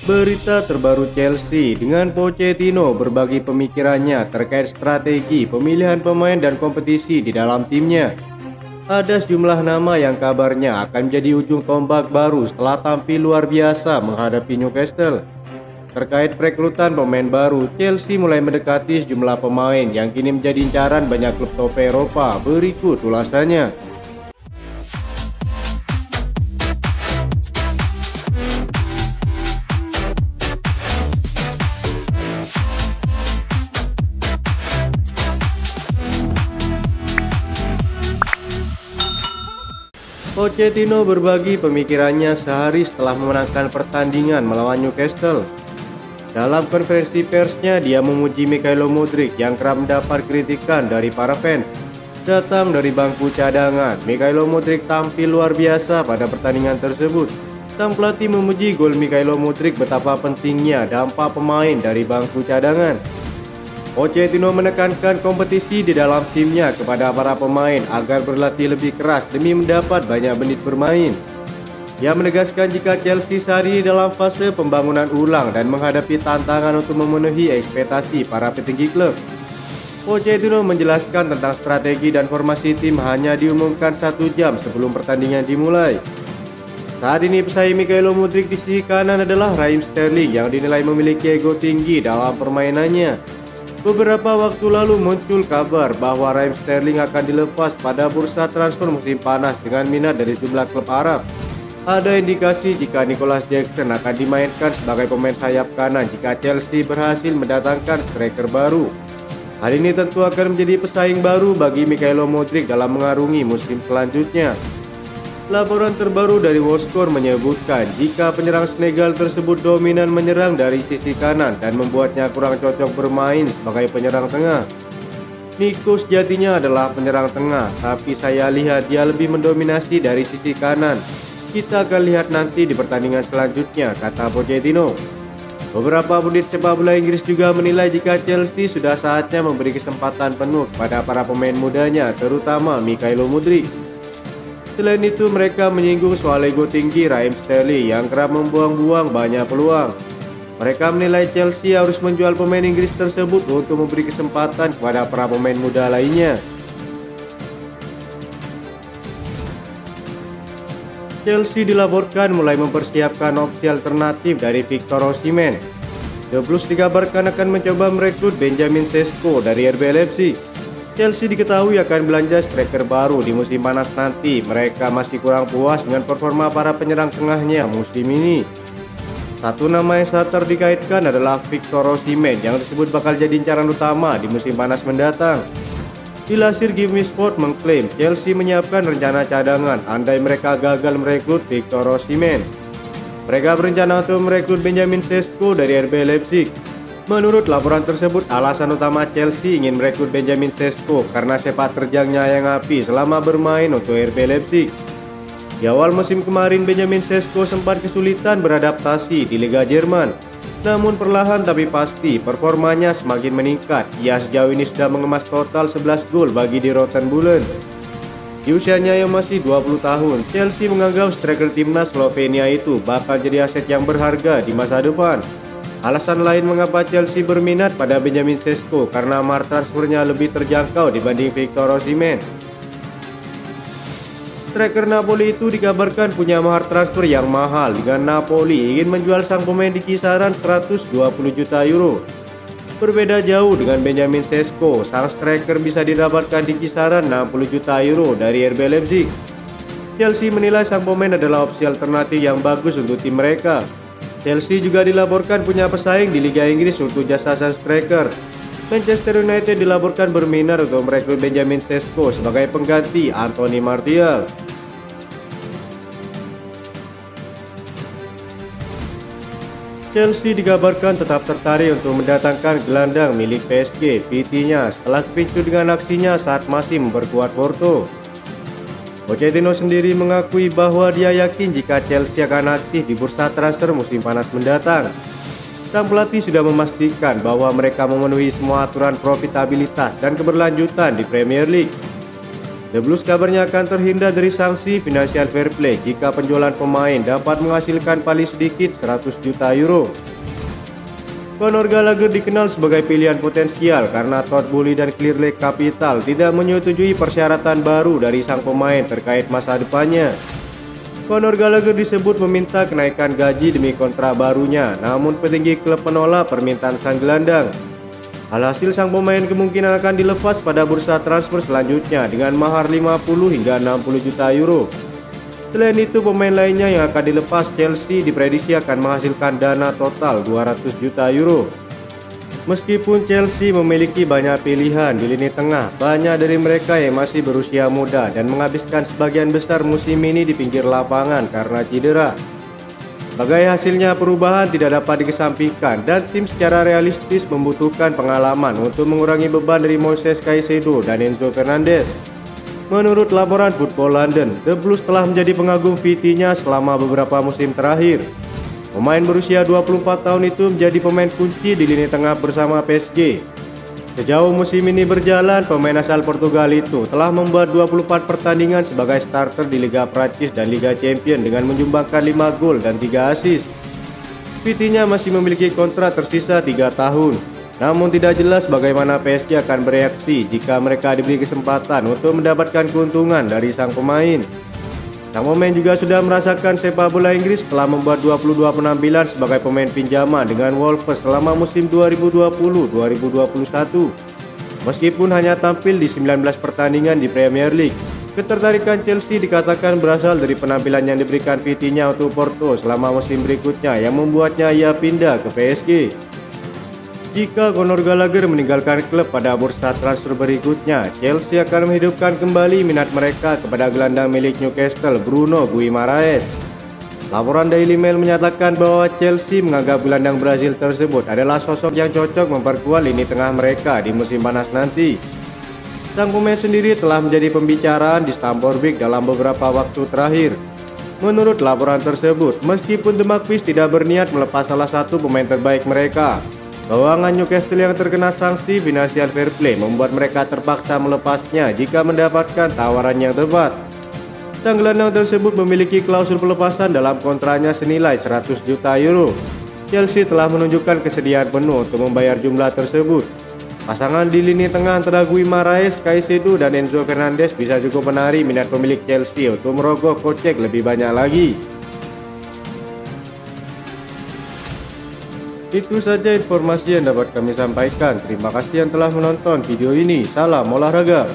Berita terbaru Chelsea dengan Pochettino berbagi pemikirannya terkait strategi pemilihan pemain dan kompetisi di dalam timnya. Ada sejumlah nama yang kabarnya akan menjadi ujung tombak baru setelah tampil luar biasa menghadapi Newcastle. Terkait perekrutan pemain baru, Chelsea mulai mendekati sejumlah pemain yang kini menjadi incaran banyak klub top Eropa. Berikut ulasannya. Pochettino berbagi pemikirannya sehari setelah memenangkan pertandingan melawan Newcastle. Dalam konferensi persnya, dia memuji Mykhailo Mudryk yang kerap mendapat kritikan dari para fans. Datang dari bangku cadangan, Mykhailo Mudryk tampil luar biasa pada pertandingan tersebut. Sang pelatih memuji gol Mykhailo Mudryk betapa pentingnya dampak pemain dari bangku cadangan. Pochettino menekankan kompetisi di dalam timnya kepada para pemain agar berlatih lebih keras demi mendapat banyak menit bermain. Dia menegaskan jika Chelsea saat ini dalam fase pembangunan ulang dan menghadapi tantangan untuk memenuhi ekspektasi para petinggi klub. Pochettino menjelaskan tentang strategi dan formasi tim hanya diumumkan 1 jam sebelum pertandingan dimulai. Saat ini pesaing Mykhailo Mudryk di sisi kanan adalah Raheem Sterling yang dinilai memiliki ego tinggi dalam permainannya. Beberapa waktu lalu muncul kabar bahwa Raheem Sterling akan dilepas pada bursa transfer musim panas dengan minat dari sejumlah klub Arab. Ada indikasi jika Nicholas Jackson akan dimainkan sebagai pemain sayap kanan jika Chelsea berhasil mendatangkan striker baru. Hal ini tentu akan menjadi pesaing baru bagi Mykhailo Mudryk dalam mengarungi musim selanjutnya. Laporan terbaru dari WorldScore menyebutkan jika penyerang Senegal tersebut dominan menyerang dari sisi kanan dan membuatnya kurang cocok bermain sebagai penyerang tengah. Nico sejatinya adalah penyerang tengah, tapi saya lihat dia lebih mendominasi dari sisi kanan. Kita akan lihat nanti di pertandingan selanjutnya, kata Pochettino. Beberapa pundit sepak bola Inggris juga menilai jika Chelsea sudah saatnya memberi kesempatan penuh kepada para pemain mudanya, terutama Mykhailo Mudryk. Selain itu, mereka menyinggung soal ego tinggi Raheem Sterling yang kerap membuang-buang banyak peluang. Mereka menilai Chelsea harus menjual pemain Inggris tersebut untuk memberi kesempatan kepada para pemain muda lainnya. Chelsea dilaporkan mulai mempersiapkan opsi alternatif dari Victor Osimhen. The Blues dikabarkan akan mencoba merekrut Benjamin Sesko dari RB Leipzig. Chelsea diketahui akan belanja striker baru di musim panas nanti. Mereka masih kurang puas dengan performa para penyerang tengahnya musim ini. Satu nama yang santer dikaitkan adalah Victor Osimhen yang disebut bakal jadi incaran utama di musim panas mendatang. Dilansir Give Me Sport mengklaim Chelsea menyiapkan rencana cadangan andai mereka gagal merekrut Victor Osimhen. Mereka berencana untuk merekrut Benjamin Sesko dari RB Leipzig. Menurut laporan tersebut, alasan utama Chelsea ingin merekrut Benjamin Sesko karena sepak terjangnya yang api selama bermain untuk RB Leipzig. Di awal musim kemarin, Benjamin Sesko sempat kesulitan beradaptasi di Liga Jerman. Namun perlahan tapi pasti performanya semakin meningkat. Ia sejauh ini sudah mengemas total 11 gol bagi di Rotenbullen. Di usianya yang masih 20 tahun, Chelsea menganggap striker timnas Slovenia itu bakal jadi aset yang berharga di masa depan. Alasan lain mengapa Chelsea berminat pada Benjamin Sesko karena mahar transfernya lebih terjangkau dibanding Victor Osimhen. Striker Napoli itu dikabarkan punya mahar transfer yang mahal dengan Napoli ingin menjual sang pemain di kisaran 120 juta euro. Berbeda jauh dengan Benjamin Sesko, sang striker bisa didapatkan di kisaran 60 juta euro dari RB Leipzig. Chelsea menilai sang pemain adalah opsi alternatif yang bagus untuk tim mereka. Chelsea juga dilaporkan punya pesaing di Liga Inggris untuk jasa sang striker. Manchester United dilaporkan berminat untuk merekrut Benjamin Sesko sebagai pengganti Anthony Martial. Chelsea dikabarkan tetap tertarik untuk mendatangkan gelandang milik PSG, Vitinha, setelah kepicu dengan aksinya saat masih memperkuat Porto. Pochettino sendiri mengakui bahwa dia yakin jika Chelsea akan aktif di bursa transfer musim panas mendatang. Sang pelatih sudah memastikan bahwa mereka memenuhi semua aturan profitabilitas dan keberlanjutan di Premier League. The Blues kabarnya akan terhindar dari sanksi financial fair play jika penjualan pemain dapat menghasilkan paling sedikit 100 juta euro. Conor Gallagher dikenal sebagai pilihan potensial karena Todd Boehly dan Clear Lake Capital tidak menyetujui persyaratan baru dari sang pemain terkait masa depannya. Conor Gallagher disebut meminta kenaikan gaji demi kontrak barunya, namun petinggi klub menolak permintaan sang gelandang. Alhasil sang pemain kemungkinan akan dilepas pada bursa transfer selanjutnya dengan mahar 50 hingga 60 juta euro. Selain itu, pemain lainnya yang akan dilepas Chelsea diprediksi akan menghasilkan dana total 200 juta euro. Meskipun Chelsea memiliki banyak pilihan di lini tengah, banyak dari mereka yang masih berusia muda dan menghabiskan sebagian besar musim ini di pinggir lapangan karena cedera. Sebagai hasilnya, perubahan tidak dapat dikesampingkan dan tim secara realistis membutuhkan pengalaman untuk mengurangi beban dari Moises Caicedo dan Enzo Fernandez. Menurut laporan Football London, The Blues telah menjadi pengagum Vitinha selama beberapa musim terakhir. Pemain berusia 24 tahun itu menjadi pemain kunci di lini tengah bersama PSG. Sejauh musim ini berjalan, pemain asal Portugal itu telah membuat 24 pertandingan sebagai starter di Liga Prancis dan Liga Champions dengan menyumbangkan 5 gol dan 3 assist. Vitinha masih memiliki kontrak tersisa 3 tahun, namun tidak jelas bagaimana PSG akan bereaksi jika mereka diberi kesempatan untuk mendapatkan keuntungan dari sang pemain. Sang pemain juga sudah merasakan sepak bola Inggris setelah membuat 22 penampilan sebagai pemain pinjaman dengan Wolves selama musim 2020-2021. Meskipun hanya tampil di 19 pertandingan di Premier League, ketertarikan Chelsea dikatakan berasal dari penampilan yang diberikan Vitinha untuk Porto selama musim berikutnya yang membuatnya ia pindah ke PSG. Jika Conor Gallagher meninggalkan klub pada bursa transfer berikutnya, Chelsea akan menghidupkan kembali minat mereka kepada gelandang milik Newcastle Bruno Guimaraes. Laporan Daily Mail menyatakan bahwa Chelsea menganggap gelandang Brazil tersebut adalah sosok yang cocok memperkuat lini tengah mereka di musim panas nanti. Sang pemain sendiri telah menjadi pembicaraan di Stamford Bridge dalam beberapa waktu terakhir. Menurut laporan tersebut, meskipun The Magpies tidak berniat melepas salah satu pemain terbaik mereka, keuangan Newcastle yang terkena sanksi financial fair play membuat mereka terpaksa melepasnya jika mendapatkan tawaran yang tepat. Sang gelandang tersebut memiliki klausul pelepasan dalam kontraknya senilai 100 juta euro. Chelsea telah menunjukkan kesediaan penuh untuk membayar jumlah tersebut. Pasangan di lini tengah antara Guimaraes, Caicedo, dan Enzo Fernandez bisa cukup menarik minat pemilik Chelsea untuk merogoh kocek lebih banyak lagi. Itu saja informasi yang dapat kami sampaikan. Terima kasih yang telah menonton video ini. Salam olahraga.